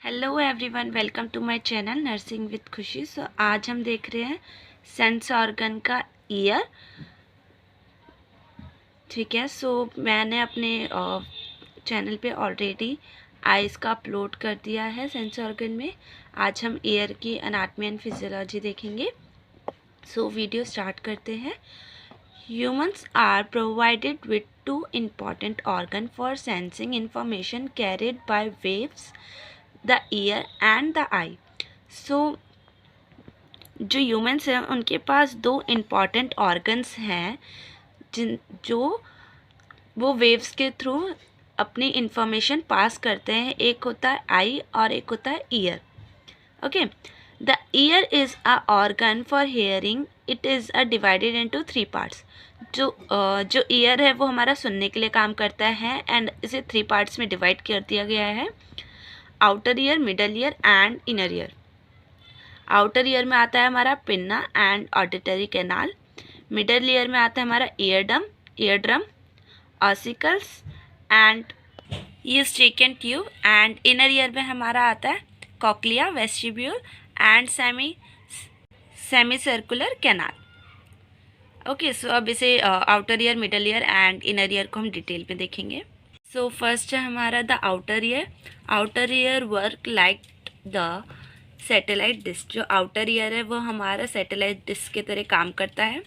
Hello everyone, welcome to my channel nursing with Khushi. सो आज हम देख रहे हैं सेंस ऑर्गन का ईयर। ठीक है। सो मैंने अपने चैनल पे ऑलरेडी आइज़ का अपलोड कर दिया है सेंस ऑर्गन में। आज हम ईयर की एनाटॉमी एंड फिजियोलॉजी देखेंगे। सो वीडियो स्टार्ट करते हैं। Humans are provided with two important organs for sensing information carried by waves, the ear and the eye. So जो ह्यूमंस हैं उनके पास दो इम्पॉर्टेंट ऑर्गन्स हैं जो वो वेव्स के थ्रू अपनी इंफॉर्मेशन पास करते हैं। एक होता है आई और एक होता है year. Okay, the year is a organ for hearing. It is a divided into 3 parts. जो ईयर है वो हमारा सुनने के लिए काम करता है एंड इसे 3 पार्ट्स में डिवाइड कर दिया गया है: outer ear, middle ear and inner ear. Outer ear में आता है हमारा pinna and auditory canal. Middle ear में आता है हमारा eardrum, ossicles and Eustachian tube. And inner ear में हमारा आता है cochlea, vestibule and semicircular canal. Okay, so अब इसे outer ear, middle ear and inner ear को हम डिटेल में देखेंगे। सो फर्स्ट है हमारा the outer ear. Outer year work like the satellite disc. जो आउटर ईयर है वो हमारा सैटेलाइट डिस्क की तरह काम करता है।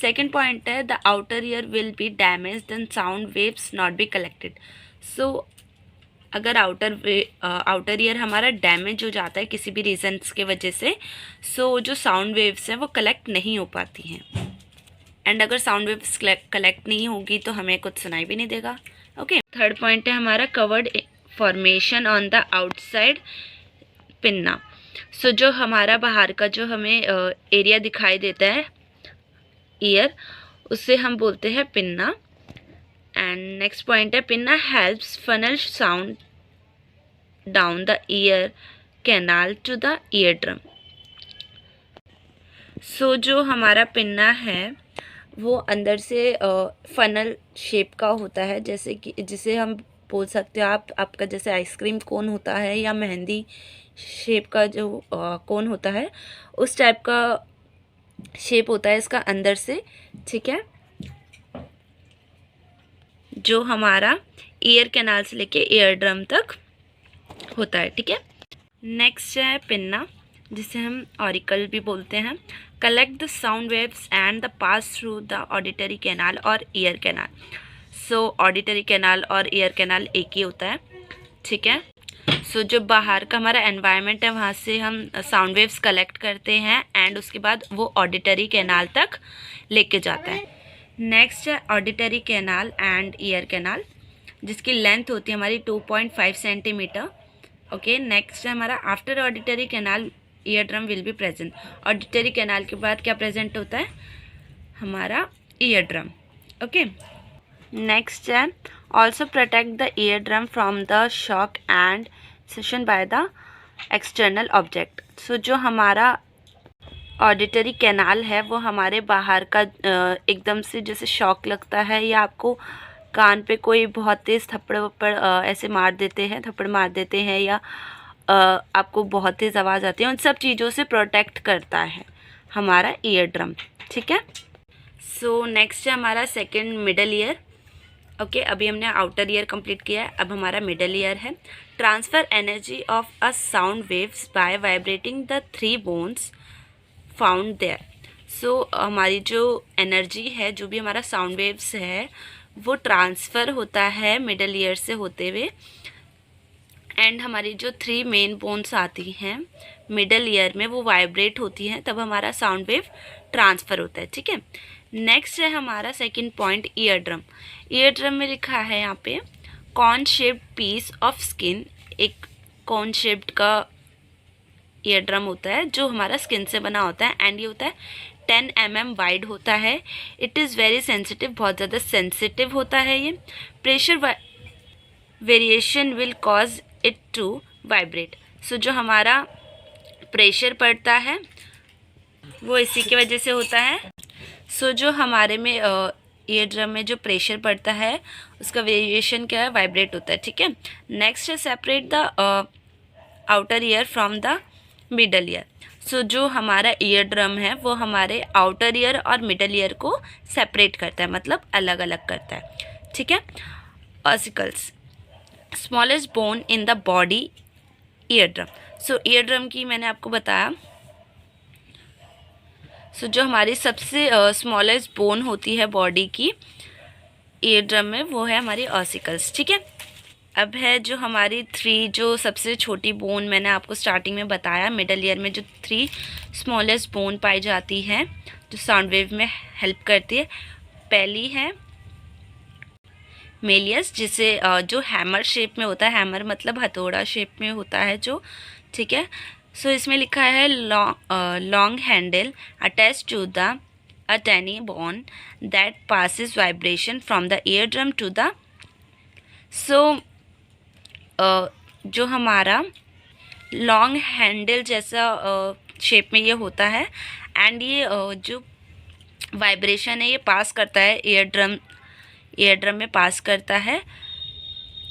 सेकेंड पॉइंट है the outer ear will be damage then sound waves not be collected. So अगर आउटर ईयर हमारा डैमेज हो जाता है किसी भी रीजन्स के वजह से, सो जो साउंड वेव्स हैं वो कलेक्ट नहीं हो पाती हैं। एंड अगर साउंड वेव्स कलेक्ट नहीं होगी तो हमें कुछ सुनाई भी नहीं देगा। ओके, थर्ड पॉइंट है हमारा covered formation on the outside pinna. So जो हमारा बाहर का जो हमें एरिया दिखाई देता है ईयर, उससे हम बोलते हैं पिन्ना। एंड नेक्स्ट पॉइंट है pinna helps funnel sound down the ear canal to the ear drum. So जो हमारा पिन्ना है वो अंदर से फनल शेप का होता है, जैसे कि जिसे हम बोल सकते हो आपका जैसे आइसक्रीम कोन होता है या मेहंदी शेप का जो कोन होता है, उस टाइप का शेप होता है इसका अंदर से। ठीक है, जो हमारा ईयर कैनाल से लेके ईयर ड्रम तक होता है। ठीक है, नेक्स्ट है पिन्ना, जिसे हम ऑरिकल भी बोलते हैं। Collect the sound waves and the pass through the auditory canal और ईयर कैनाल। सो ऑडिटरी कैनाल और ईयर कैनाल एक ही होता है। ठीक है, सो जो बाहर का हमारा एनवायरनमेंट है वहाँ से हम साउंड वेव्स कलेक्ट करते हैं एंड उसके बाद वो ऑडिटरी कैनाल तक लेके जाता है। नेक्स्ट है auditory canal and ear canal, जिसकी लेंथ होती है हमारी 2.5 सेंटीमीटर। ओके, नेक्स्ट है हमारा after auditory canal ear drum will be present. Auditory canal के बाद क्या प्रेजेंट होता है? हमारा ईयर ड्रम। ओके, नेक्स्ट है also protect the ear drum from the shock and session by the external object. So जो हमारा ऑडिटरी कैनाल है वो हमारे बाहर का एकदम से जैसे शॉक लगता है या आपको कान पे कोई बहुत तेज़ थप्पड़ ऐसे मार देते हैं, थप्पड़ मार देते हैं या आपको बहुत तेज़ आवाज़ आती है, उन सब चीज़ों से प्रोटेक्ट करता है हमारा ईयर ड्रम। ठीक है, सो नेक्स्ट है हमारा सेकंड मिडल ईयर। ओके, अभी हमने आउटर ईयर कंप्लीट किया है, अब हमारा मिडल ईयर है। Transfer energy of a sound waves by vibrating the 3 bones found there. So हमारी जो एनर्जी है, जो भी हमारा साउंड वेव्स है, वो ट्रांसफ़र होता है मिडल ईयर से होते हुए एंड हमारी जो 3 मेन बोन्स आती हैं मिडल ईयर में वो वाइब्रेट होती हैं, तब हमारा साउंड वेव ट्रांसफ़र होता है। ठीक है, नेक्स्ट है हमारा second point ear drum. Ear drum में लिखा है यहाँ पे cone shaped piece of skin. एक कॉन शेप्ड का ईयर ड्रम होता है जो हमारा स्किन से बना होता है एंड ये होता है 10 mm वाइड होता है। इट इज़ वेरी सेंसिटिव, बहुत ज़्यादा सेंसिटिव होता है ये। Pressure variation will cause it to vibrate. So जो हमारा प्रेशर पड़ता है वो इसी की वजह से होता है। सो जो हमारे में ईयर ड्रम में जो प्रेशर पड़ता है उसका वेरिएशन क्या है? वाइब्रेट होता है। ठीक है, नेक्स्ट है separate the outer ear from the middle ear. So जो हमारा ईयर ड्रम है वो हमारे आउटर ईयर और मिडल ईयर को सेपरेट करता है, मतलब अलग अलग करता है, ठीक है। Ossicles, smallest bone in the body ear drum. So ear drum की मैंने आपको बताया। सो जो हमारी सबसे स्मॉलेस्ट बोन होती है बॉडी की ईयर ड्रम में, वो है हमारी ऑसिकल्स, ठीक है। अब है जो हमारी 3 जो सबसे छोटी बोन मैंने आपको स्टार्टिंग में बताया, मिडल ईयर में जो 3 स्मॉलेस्ट बोन पाई जाती है जो साउंड वेव में हेल्प करती है। पहली है मेलियस, जिसे जो हैमर शेप में होता है, हैमर मतलब हथौड़ा शेप में होता है जो, ठीक है। सो इसमें लिखा है long handle attach to the a tiny bone that passes vibration from the ear drum to the. So जो हमारा लॉन्ग हैंडल जैसा शेप में ये होता है, एंड ये जो वाइब्रेशन है ये पास करता है ईयर ड्रम में पास करता है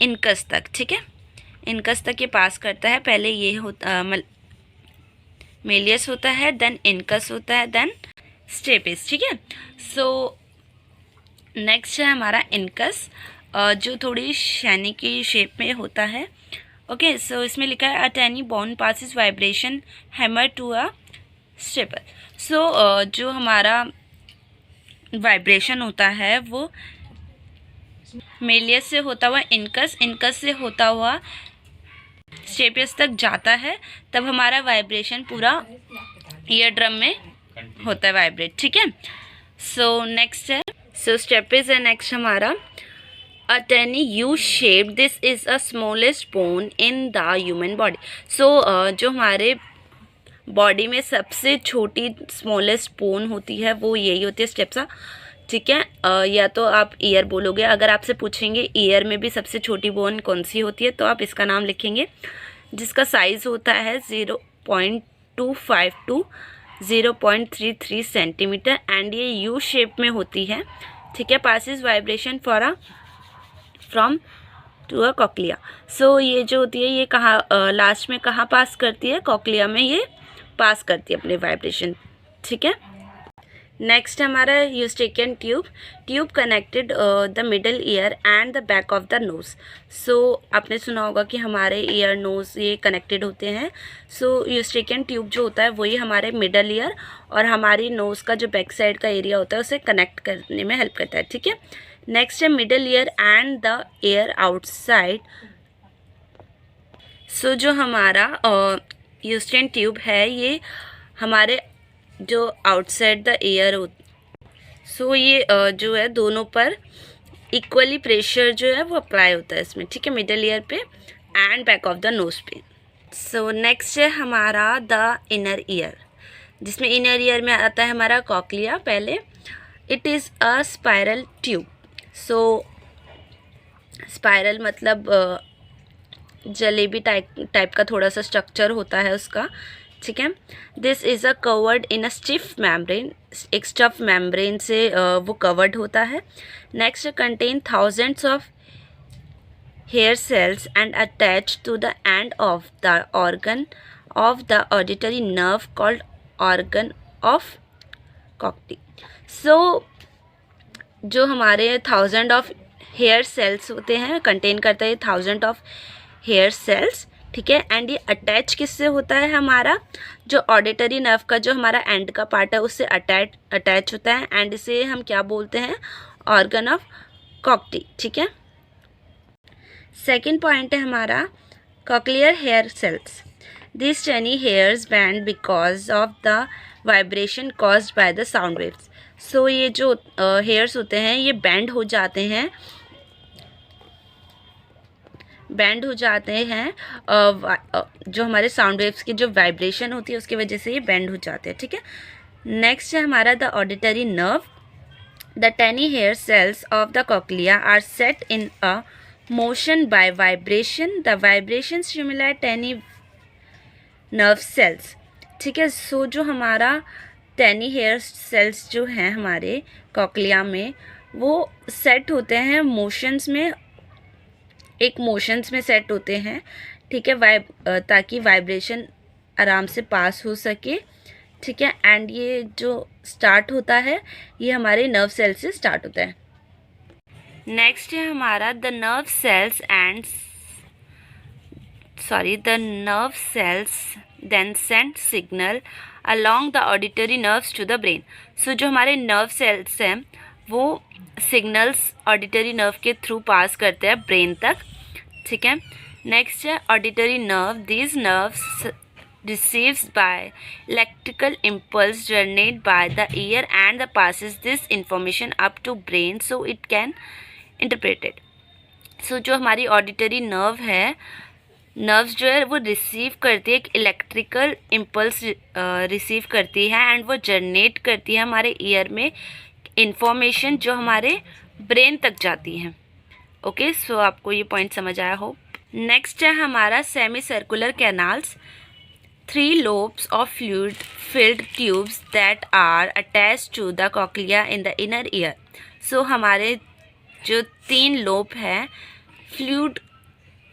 इनकस तक, ठीक है। इनकस तक ये पास करता है। पहले ये होता मेलियस होता है, देन इनकस होता है, देन स्टेपिस, ठीक है। सो नेक्स्ट है हमारा इनकस, जो थोड़ी शैनी की शेप में होता है। ओके, सो इसमें लिखा है a tiny bone passes vibration hammer to a staple. So जो हमारा वाइब्रेशन होता है वो मेलियस से होता हुआ इनकस से होता हुआ स्टेपियस तक जाता है, तब हमारा वाइब्रेशन पूरा ईयर ड्रम में होता है वाइब्रेट, ठीक है। सो नेक्स्ट है, सो स्टेपिस है नेक्स्ट हमारा a tiny U shape, this is a smallest bone in the human body. So जो हमारे बॉडी में सबसे छोटी स्मॉलेस्ट बोन होती है वो यही होती है, स्टेप्सा, ठीक है। या तो आप ईयर बोलोगे, अगर आपसे पूछेंगे ईयर में भी सबसे छोटी बोन कौन सी होती है तो आप इसका नाम लिखेंगे, जिसका साइज़ होता है 0.25 टू 0.33 सेंटीमीटर, एंड ये यू शेप में होती है, ठीक है। Passes vibration from to a cochlea. So ये जो होती है ये कहाँ लास्ट में कहाँ पास करती है, कॉक्लिया में ये पास करती है अपने वाइब्रेशन, ठीक है। नेक्स्ट हमारा Eustachian tube connected the middle ear and the back of the nose. So आपने सुना होगा कि हमारे ईयर नोज ये कनेक्टेड होते हैं। सो यूस्टेकियन ट्यूब जो होता है वही हमारे मिडल ईयर और हमारी नोज़ का जो बैक साइड का एरिया होता है उसे कनेक्ट करने में हेल्प करता है, ठीक है। नेक्स्ट है middle ear and the air outside. So जो हमारा यूस्टेकियन ट्यूब है ये हमारे जो आउटसाइड द ईयर हो, सो ये जो है दोनों पर इक्वली प्रेशर जो है वो अप्लाई होता है इसमें, ठीक है, मिडल ईयर पे and back of the knows पे। सो नेक्स्ट है हमारा द इनर ईयर, जिसमें इनर ईयर में आता है हमारा कॉक्लिया पहले। It is a spiral tube. So spiral मतलब जलेबी टाइप का थोड़ा सा स्ट्रक्चर होता है उसका, ठीक है। This is a covered in a stiff membrane, एक स्टफ मेम्ब्रेन से वो कवर्ड होता है। Next contain thousands of hair cells and attach to the end of the organ of the auditory nerve called organ of Corti. So जो हमारे 1000 of hair sales होते हैं contain करता है 1000 ऑफ हेयर सेल्स, ठीक है। एंड ये attach किससे होता है, हमारा जो ऑडिटरी नर्व का जो हमारा एंड का पार्ट है उससे अटैच होता है, एंड इसे हम क्या बोलते हैं, ऑर्गन ऑफ कॉक्टी, ठीक है। सेकेंड पॉइंट है हमारा cochlear hair cells. This tiny hairs bend because of the vibration caused by the sound waves. So ये जो हेयर्स होते हैं ये बैंड हो जाते हैं जो हमारे साउंड वेव्स की जो वाइब्रेशन होती है उसकी वजह से ये बैंड हो जाते हैं, ठीक है। नेक्स्ट है हमारा the auditory nerve. The tiny hair cells of the cochlea are set in a motion by vibration. The vibration stimulate tiny nerve cells, ठीक है। सो जो हमारा टेनी हेयर सेल्स जो हैं हमारे कॉक्लिया में वो सेट होते हैं मोशंस में, एक मोशंस में सेट होते हैं, ठीक है, ताकि वाइब्रेशन आराम से पास हो सके, ठीक है। एंड ये जो स्टार्ट होता है ये हमारे नर्व सेल से स्टार्ट होता है। नेक्स्ट है हमारा the nerve cells then send signal along the auditory nerves to the brain. So जो हमारे नर्व सेल्स हैं वो सिग्नल्स ऑडिटरी नर्व के थ्रू पास करते हैं ब्रेन तक, ठीक है। नेक्स्ट है auditory nerve, these nerves receives by electrical impulse generated by the ear and passes this information up to brain so it can interpret it. So जो हमारी auditory nerves जो है वो रिसीव करती है, एक इलेक्ट्रिकल इम्पल्स रिसीव करती है एंड वो जनरेट करती है हमारे ईयर में इंफॉर्मेशन जो हमारे ब्रेन तक जाती है। ओके, सो आपको ये पॉइंट समझ आया हो। नेक्स्ट है हमारा semi circular canals, 3 lobes of fluid-filled tubes that are attached to the cochlea in the inner ear. So हमारे जो 3 लोब है फ्लूइड,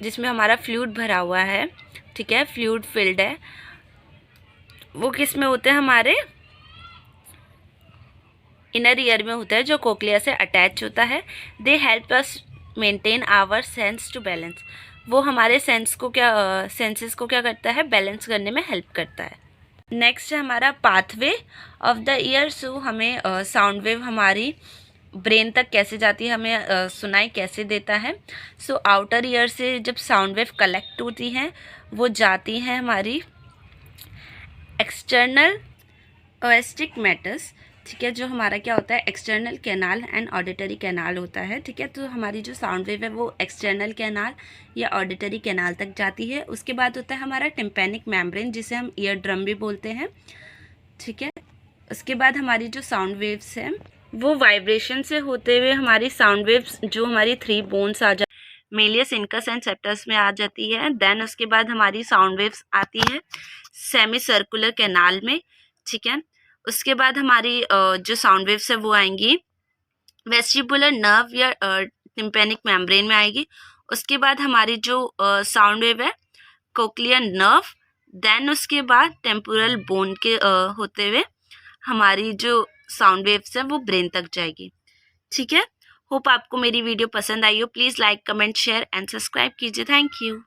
जिसमें हमारा फ्लूइड भरा हुआ है, ठीक है, फ्लूइड फिल्ड है, वो किस में होते हैं, हमारे इनर ईयर में होता है जो कोक्लिया से अटैच होता है। They help us maintain our sense to balance. वो हमारे सेंसेस को क्या करता है, बैलेंस करने में हेल्प करता है। नेक्स्ट है हमारा पाथवे ऑफ द ईयर। सो हमें साउंड वेव हमारी ब्रेन तक कैसे जाती है, हमें सुनाई कैसे देता है। सो आउटर ईयर से जब साउंड वेव कलेक्ट होती हैं वो जाती हैं हमारी एक्सटर्नल ओएस्टिक मैटर्स, ठीक है, जो हमारा क्या होता है external canal and auditory canal होता है, ठीक है। तो हमारी जो साउंड वेव है वो एक्सटर्नल कैनाल या ऑडिटरी कैनाल तक जाती है। उसके बाद होता है हमारा टिम्पैनिक मेम्ब्रेन, जिसे हम ईयर ड्रम भी बोलते हैं, ठीक है। उसके बाद हमारी जो साउंड वेव्स हैं वो वाइब्रेशन से होते हुए हमारी साउंड वेव्स जो हमारी 3 बोन्स आ जाती है, मेलियस, इनकस एंड सेप्टस में आ जाती है। देन उसके बाद हमारी साउंड वेव्स आती है सेमी सर्कुलर कैनाल में, ठीक है। उसके बाद हमारी जो साउंड वेव्स है वो आएंगी वेस्टिबुलर नर्व या टिम्पैनिक मेम्ब्रेन में आएगी। उसके बाद हमारी जो साउंड वेव है कोक्लियर नर्व, देन उसके बाद टेम्पोरल बोन के होते हुए हमारी जो साउंड वेव्स है वो ब्रेन तक जाएगी, ठीक है। होप आपको मेरी वीडियो पसंद आई हो। Please like, comment, share and subscribe कीजिए। Thank you.